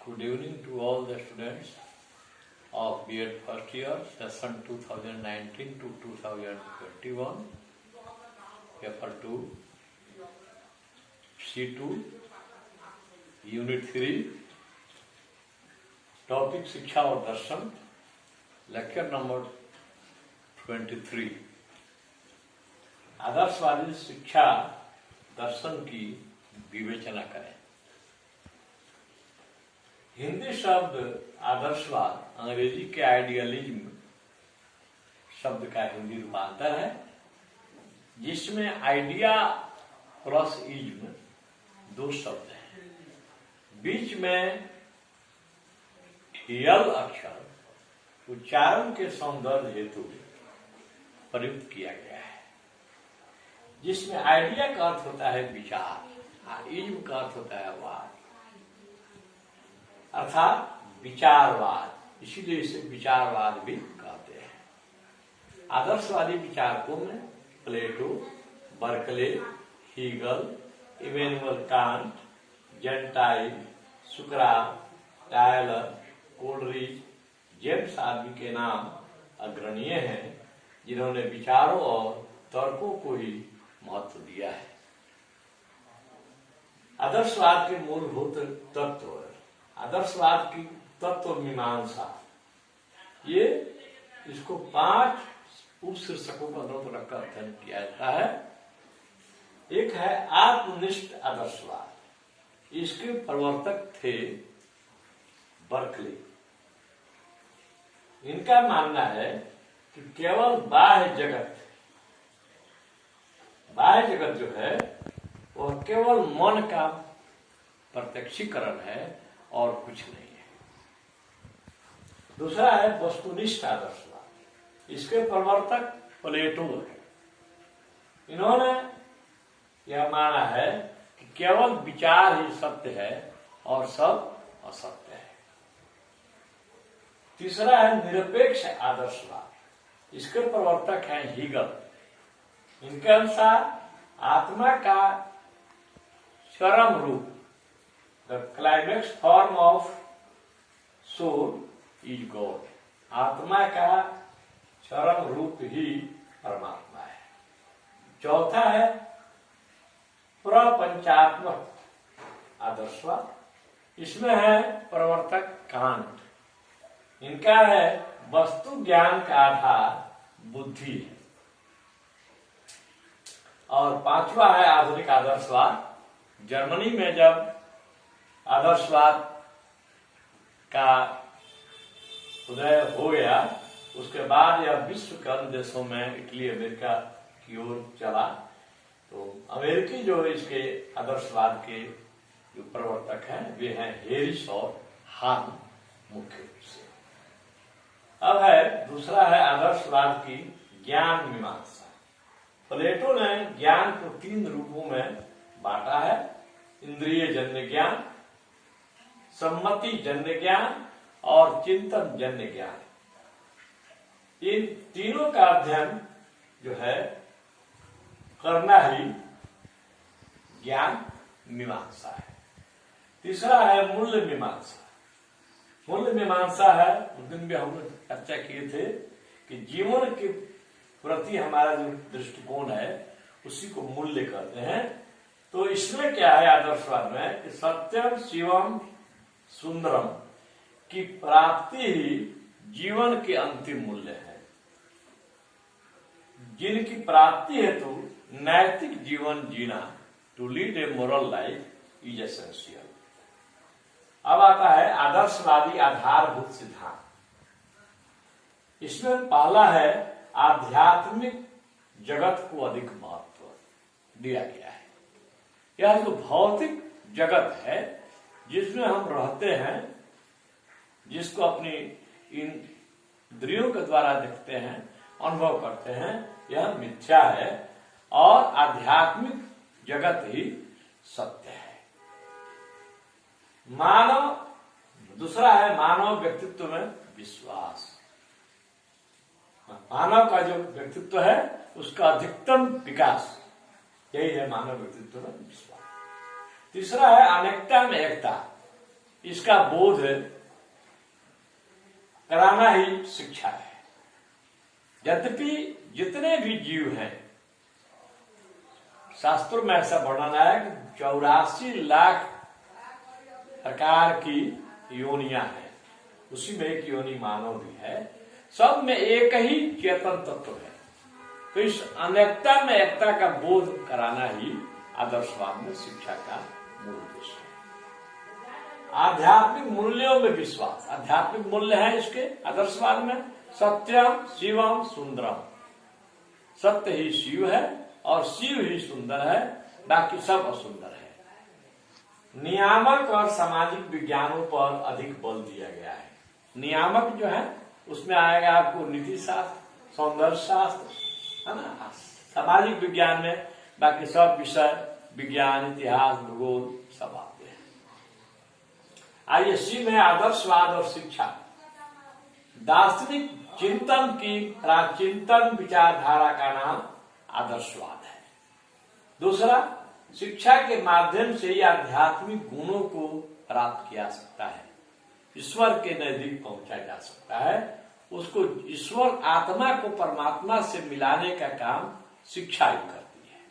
Good evening to all the students of B.Ed first year, session 2019 to 2021, paper 2, C2, Unit 3, topic शिक्षा और दर्शन, lecture number 23। आदर्शवादी शिक्षा दर्शन की विवेचना करें। हिंदी शब्द आदर्शवाद अंग्रेजी के आइडियलिज्म शब्द का हिंदी रूपांतर है, जिसमें आइडिया प्लस इज्म दो शब्द हैं। बीच में यल अक्षर उच्चारण के सौंदर्य हेतु प्रयुक्त किया गया है, जिसमें आइडिया का अर्थ होता है विचार, इज्म का अर्थ होता है वाद, अर्थात विचारवाद। इसीलिए इसे विचारवाद भी कहते हैं। आदर्शवादी विचारकों में Plato, Berkeley, Hegel, Immanuel Kant, Gentile, सुकरात, टायलर, कोलरिज, जेम्स आदि के नाम अग्रणीय हैं, जिन्होंने विचारों और तर्कों को ही महत्व दिया है। आदर्शवाद के मूलभूत तत्व, आदर्शवाद की तत्व मीमांसा, ये इसको 5 उप शीर्षकों का अंदर रखकर अध्ययन किया जाता है। एक है आत्मनिष्ठ आदर्शवाद। इसके प्रवर्तक थे बर्कले। इनका मानना है कि केवल बाह्य जगत जो है वह केवल मन का प्रत्यक्षीकरण है और कुछ नहीं है। दूसरा है वस्तुनिष्ठ आदर्शवाद। इसके प्रवर्तक प्लेटो है। इन्होंने यह माना है कि केवल विचार ही सत्य है और सब असत्य है। तीसरा है निरपेक्ष आदर्शवाद। इसके प्रवर्तक हैं हीगल। इनके अनुसार आत्मा का चरम रूप, the climax form of soul is God। आत्मा का चरम रूप ही परमात्मा है। चौथा है प्रपंचात्मक आदर्शवाद। इसमें है प्रवर्तक कांट। इनका है वस्तु ज्ञान का आधार बुद्धि है। और पांचवा है आधुनिक आदर्शवाद। जर्मनी में जब आदर्शवाद का उदय हो गया, उसके बाद यह विश्व के अन्य देशों में इटली, अमेरिका की ओर चला। तो अमेरिकी जो इसके आदर्शवाद के जो प्रवर्तक हैं वे हैं हेरिस और हान मुख्य रूप से। अब है दूसरा है आदर्शवाद की ज्ञान मीमांसा। प्लेटो ने ज्ञान को 3 रूपों में बांटा है: इंद्रिय जन्य ज्ञान, सम्मति जन्य ज्ञान और चिंतन जन्य ज्ञान। इन तीनों का अध्ययन जो है करना ही ज्ञान मीमांसा है। तीसरा है मूल्य मीमांसा। मूल्य मीमांसा है, उस दिन भी हम लोग चर्चा किए थे कि जीवन के प्रति हमारा जो दृष्टिकोण है उसी को मूल्य कहते हैं। तो इसमें क्या है आदर्शवाद में कि सत्यम शिवम सुंदरम की प्राप्ति ही जीवन के अंतिम मूल्य है, जिनकी प्राप्ति हेतु नैतिक जीवन जीना, to lead a moral life is essential. अब आता है आदर्शवादी आधारभूत सिद्धांत। इसमें पहला है आध्यात्मिक जगत को अधिक महत्व दिया गया है। यह जो भौतिक जगत है जिसमें हम रहते हैं, जिसको अपनी इंद्रियों के द्वारा देखते हैं, अनुभव करते हैं, यह मिथ्या है और आध्यात्मिक जगत ही सत्य है। दूसरा है मानव व्यक्तित्व में विश्वास। मानव का जो व्यक्तित्व है उसका अधिकतम विकास यही है मानव व्यक्तित्व में विश्वास। तीसरा है अनेकता में एकता। इसका बोध कराना ही शिक्षा है। यद्यपि जितने भी जीव हैं, शास्त्रों में ऐसा वर्णन है कि 84 लाख प्रकार की योनियां हैं, उसी में एक योनि मानव भी है। सब में एक ही चेतन तत्व है। तो इस अनेकता में एकता का बोध कराना ही आदर्शवाद में शिक्षा का मूल उद्देश्य है। आध्यात्मिक मूल्यों में विश्वास, आध्यात्मिक मूल्य है इसके आदर्शवाद में सत्यम शिवम सुंदरम। सत्य ही शिव है और शिव ही सुंदर है, बाकी सब असुंदर है। नियामक और सामाजिक विज्ञानों पर अधिक बल दिया गया है। नियामक जो है उसमें आएगा आपको नीति शास्त्र, सौंदर्य शास्त्र, है ना। सामाजिक विज्ञान में बाकी सब विषय, विज्ञान, इतिहास, भूगोल सब आते हैं। आइए सी में आदर्शवाद और शिक्षा। दार्शनिक चिंतन की प्राचीनतम विचारधारा का नाम आदर्शवाद है। दूसरा, शिक्षा के माध्यम से ही आध्यात्मिक गुणों को प्राप्त किया सकता है, ईश्वर के नजदीक पहुंचा जा सकता है। उसको ईश्वर आत्मा को परमात्मा से मिलाने का काम शिक्षा ही करती है।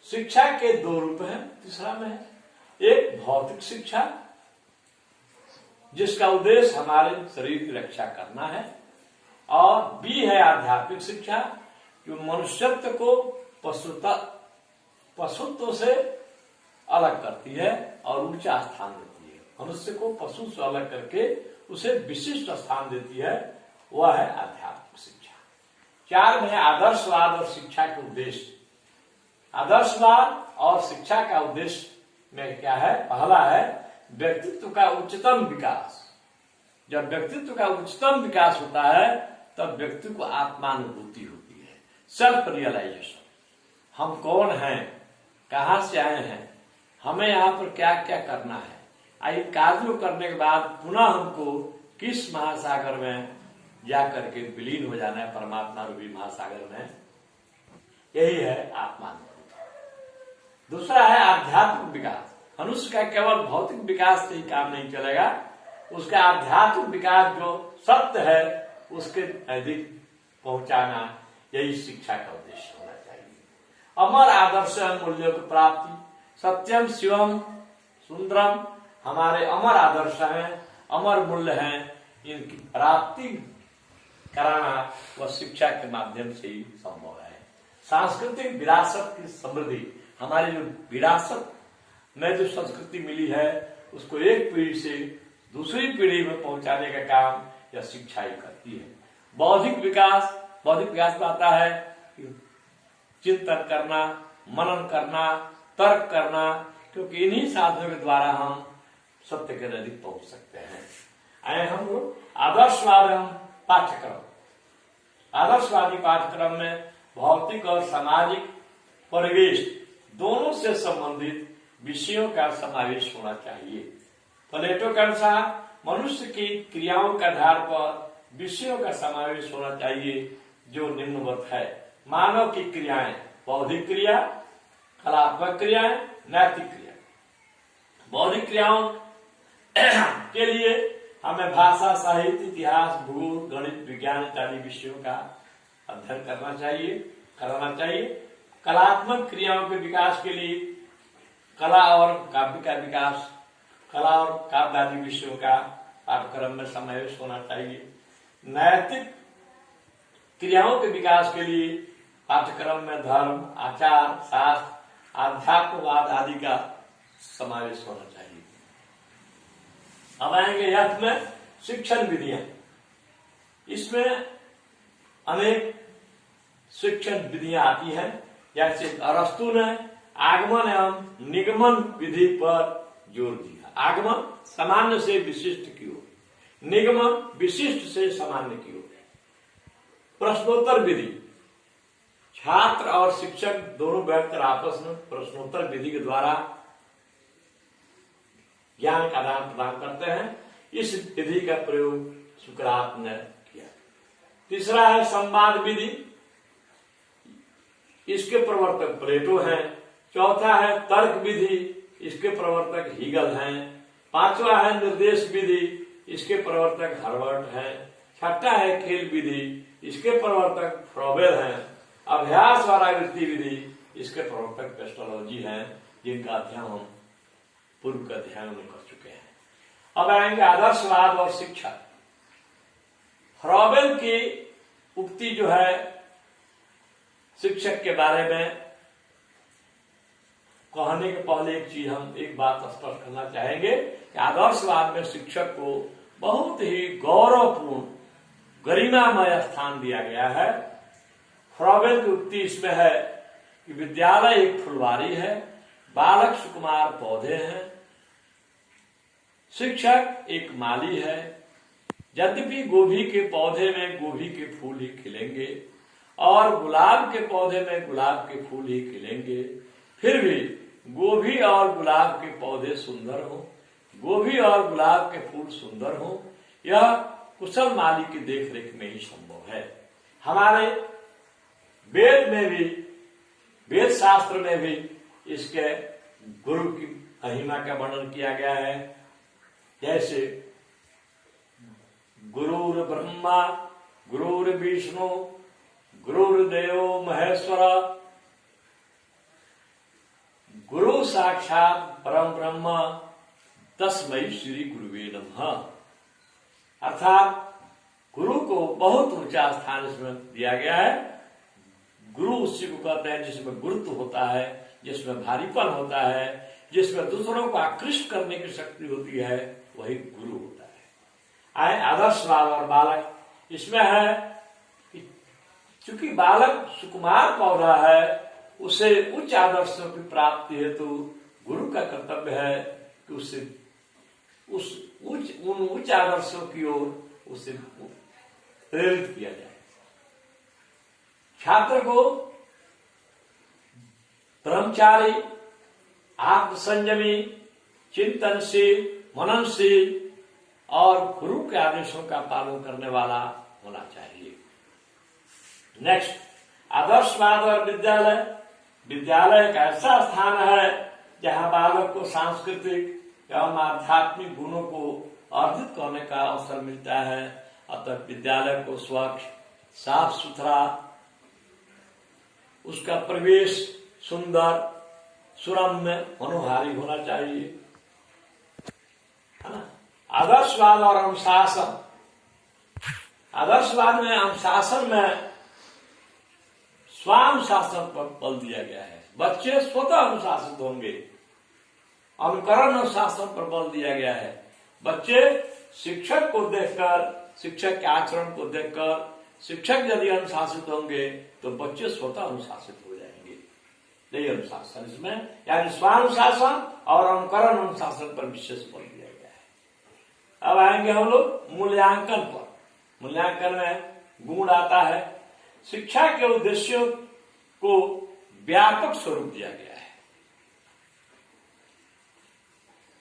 शिक्षा के दो रूप हैं, तीसरा में है एक भौतिक शिक्षा जिसका उद्देश्य हमारे शरीर की रक्षा करना है, और बी है आध्यात्मिक शिक्षा जो मनुष्यत्व को पशुत्व से अलग करती है और ऊंचा स्थान देती है। मनुष्य को पशु से अलग करके उसे विशिष्ट स्थान देती है, वह है आध्यात्मिक शिक्षा। चार में आदर्शवाद और शिक्षा के उद्देश्य। आदर्शवाद और शिक्षा का उद्देश्य में क्या है? पहला है व्यक्तित्व का उच्चतम विकास। जब व्यक्तित्व का उच्चतम विकास होता है तब व्यक्ति को आत्मानुभूति होती है, सेल्फ रियलाइजेशन। हम कौन हैं, कहां से आए हैं, हमें यहाँ पर क्या क्या करना है, आई कार्यों करने के बाद पुनः हमको किस महासागर में जाकर के विलीन हो जाना है, परमात्मा रूपी महासागर में, यही है आत्मानुभूति। दूसरा है आध्यात्मिक विकास। मनुष्य का केवल भौतिक विकास से ही काम नहीं चलेगा, उसका आध्यात्मिक विकास जो सत्य है उसके नजदीक पहुंचाना, यही शिक्षा का उद्देश्य होना चाहिए। अमर आदर्श मूल्यों की प्राप्ति। सत्यम शिवम सुंदरम हमारे अमर आदर्श हैं, अमर मूल्य हैं, इनकी प्राप्ति कराना वह शिक्षा के माध्यम से ही संभव है। सांस्कृतिक विरासत की समृद्धि, हमारी जो विरासत में जो संस्कृति मिली है उसको एक पीढ़ी से दूसरी पीढ़ी में पहुंचाने का काम यह शिक्षा ही करती है। बौद्धिक विकास में आता है चिंतन करना, मनन करना, तर्क करना, क्योंकि इन्हीं साधनों के द्वारा हम सत्य के नजदीक पहुंच सकते हैं। आए हम लोग आदर्शवाद पाठ्यक्रम। आदर्शवादी पाठ्यक्रम में भौतिक और सामाजिक परिवेश दोनों से संबंधित विषयों का समावेश होना चाहिए। प्लेटो के अनुसार मनुष्य की क्रियाओं के आधार पर विषयों का समावेश होना चाहिए जो निम्नवत है। मानव की क्रियाएं, बौद्धिक क्रिया, कलात्मक क्रियाएं, नैतिक क्रिया। बौद्धिक क्रियाओं के लिए हमें भाषा, साहित्य, इतिहास, भूगोल, गणित, विज्ञान इत्यादि विषयों का अध्ययन कराना चाहिए। कलात्मक क्रियाओं के विकास के लिए कला और काव्य का विकास, कला और काव्य आदि विषयों का पाठ्यक्रम में समावेश होना चाहिए। नैतिक क्रियाओं के विकास के लिए पाठ्यक्रम में धर्म, आचार, शास्त्र, आध्यात्मवाद आदि का समावेश होना चाहिए। अब आएंगे यथ में शिक्षण विधियां। इसमें अनेक शिक्षण विधियां आती हैं, जैसे अरस्तु ने आगमन एवं निगमन विधि पर जोर दिया। आगमन सामान्य से विशिष्ट की ओर, निगमन विशिष्ट से सामान्य की ओर। प्रश्नोत्तर विधि, छात्र और शिक्षक दोनों बैठकर आपस में प्रश्नोत्तर विधि के द्वारा ज्ञान का आदान प्रदान करते हैं। इस विधि का प्रयोग सुकरात ने किया। तीसरा है संवाद विधि, इसके प्रवर्तक प्लेटो हैं। चौथा है तर्क विधि, इसके प्रवर्तक हीगल हैं। पांचवा है निर्देश विधि, इसके प्रवर्तक हर्बर्ट हैं। छठा है खेल विधि, इसके प्रवर्तक फ्रॉबेल हैं। अभ्यास और आवृत्ति विधि, इसके प्रवर्तक पेस्टोलॉजी हैं, जिनका अध्ययन हम पूर्व के अध्ययन में कर चुके हैं। अब आएंगे आदर्शवाद और शिक्षा। फ्रॉबेल की उक्ति जो है शिक्षक के बारे में कहने के पहले एक बात स्पष्ट करना चाहेंगे कि आदर्शवाद में शिक्षक को बहुत ही गौरवपूर्ण गरिमामय स्थान दिया गया है। फ्रॉबेल की उक्ति इसमें है कि विद्यालय एक फुलवारी है, बालक सुकुमार पौधे हैं, शिक्षक एक माली है। यद्यपि गोभी के पौधे में गोभी के फूल ही खिलेंगे और गुलाब के पौधे में गुलाब के फूल ही खिलेंगे, फिर भी गोभी और गुलाब के पौधे सुंदर हो, गोभी और गुलाब के फूल सुंदर हो, यह कुशल माली की देखरेख में ही संभव है। हमारे वेद में भी, वेद शास्त्र में भी इसके गुरु की महिमा का वर्णन किया गया है। जैसे गुरुर ब्रह्मा गुरुर विष्णु गुरुर्देवो महेश्वर, गुरु साक्षात परम ब्रह्म तस्मै श्री गुरुवे नमः। अर्थात गुरु को बहुत ऊंचा स्थान इसमें दिया गया है। गुरु उसी को कहते हैं जिसमें गुरुत्व होता है, जिसमें भारीपन होता है, जिसमें दूसरों को आकृष्ट करने की शक्ति होती है, वही गुरु होता है। आए आदर्शवाद और बालक, इसमें है कि चूंकि बालक सुकुमार पौधा है, उसे उच्च आदर्शों की प्राप्ति हेतु गुरु का कर्तव्य है कि उसे उन उच्च आदर्शों की ओर उसे प्रेरित किया जाए। छात्र को ब्रह्मचारी, आत्मसंयमी, चिंतनशील, मननशील और गुरु के आदेशों का पालन करने वाला होना चाहिए। नेक्स्ट, आदर्शवाद और विद्यालय। विद्यालय एक ऐसा स्थान है जहां बालक को सांस्कृतिक एवं आध्यात्मिक गुणों को अर्जित करने का अवसर मिलता है। अतः विद्यालय को स्वच्छ, साफ सुथरा, उसका परिवेश सुंदर, सुरम्य, मनोहारी होना चाहिए, है ना। आदर्शवाद और अनुशासन। आदर्शवाद में अनुशासन में स्वानुशासन पर बल दिया गया है। बच्चे स्वतः अनुशासित होंगे। अनुकरण अनुशासन पर बल दिया गया है। बच्चे शिक्षक को देखकर, शिक्षक के आचरण को देखकर, शिक्षक यदि अनुशासित होंगे तो बच्चे स्वतः अनुशासित हो जाएंगे। यही अनुशासन इसमें, यानी स्वानुशासन और अनुकरण अनुशासन पर विशेष बल दिया गया है। अब आएंगे हम लोग मूल्यांकन पर। मूल्यांकन में गुण आता है। शिक्षा के उद्देश्यों को व्यापक स्वरूप दिया गया है।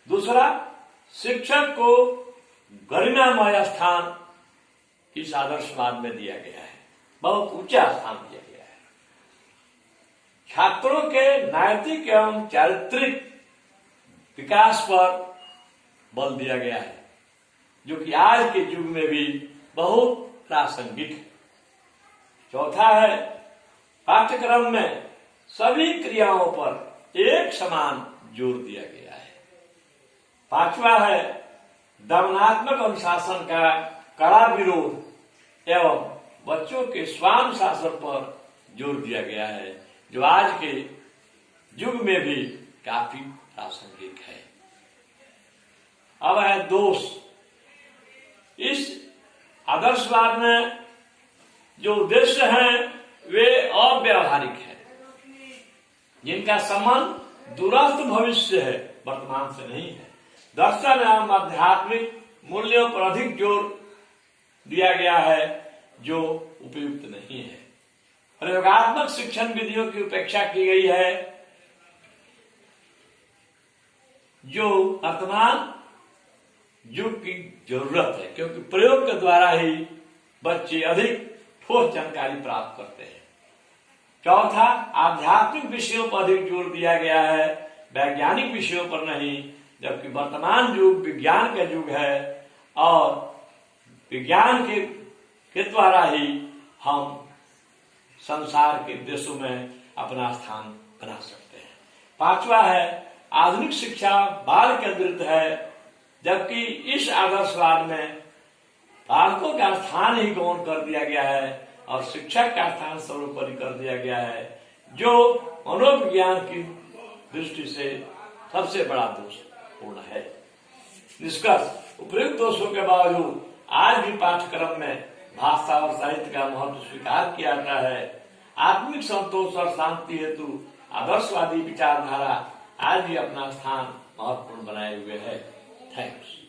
दूसरा, शिक्षक को गरिमामय स्थान इस आदर्शवाद में दिया गया है, बहुत ऊंचा स्थान दिया गया है। छात्रों के नैतिक एवं चारित्रिक विकास पर बल दिया गया है, जो कि आज के युग में भी बहुत प्रासंगिक है। चौथा है, पाठ्यक्रम में सभी क्रियाओं पर एक समान जोर दिया गया है। पांचवा है, दमनात्मक अनुशासन का कड़ा विरोध एवं बच्चों के स्वानुशासन पर जोर दिया गया है, जो आज के युग में भी काफी प्रासंगिक है। अब है दोष। इस आदर्शवाद में जो उद्देश्य हैं वे अव्यावहारिक हैं, जिनका संबंध दूरस्थ भविष्य है, वर्तमान से नहीं है। दर्शन एवं आध्यात्मिक मूल्यों पर अधिक जोर दिया गया है, जो उपयुक्त नहीं है। प्रयोगात्मक शिक्षण विधियों की उपेक्षा की गई है, जो वर्तमान युग की जरूरत है, क्योंकि प्रयोग के द्वारा ही बच्चे अधिक ठोस जानकारी प्राप्त करते हैं। चौथा, आध्यात्मिक विषयों पर अधिक जोर दिया गया है, वैज्ञानिक विषयों पर नहीं। जबकि वर्तमान युग विज्ञान का युग है और विज्ञान के द्वारा ही हम संसार के देशों में अपना स्थान बना सकते हैं। पांचवा है आधुनिक शिक्षा बाल केंद्रित है, जबकि इस आदर्शवाद में बालकों का स्थान ही गौण कर दिया गया है और शिक्षक का स्थान सर्वोपरि कर दिया गया है, जो मनोविज्ञान की दृष्टि से सबसे बड़ा दोषपूर्ण है। निष्कर्ष, उपयुक्त दोषों के बावजूद आज भी पाठ्यक्रम में भाषा और साहित्य का महत्व स्वीकार किया जाता है। आत्मिक संतोष और शांति हेतु आदर्शवादी विचारधारा आज भी अपना स्थान महत्वपूर्ण बनाए हुए है। थैंक्स।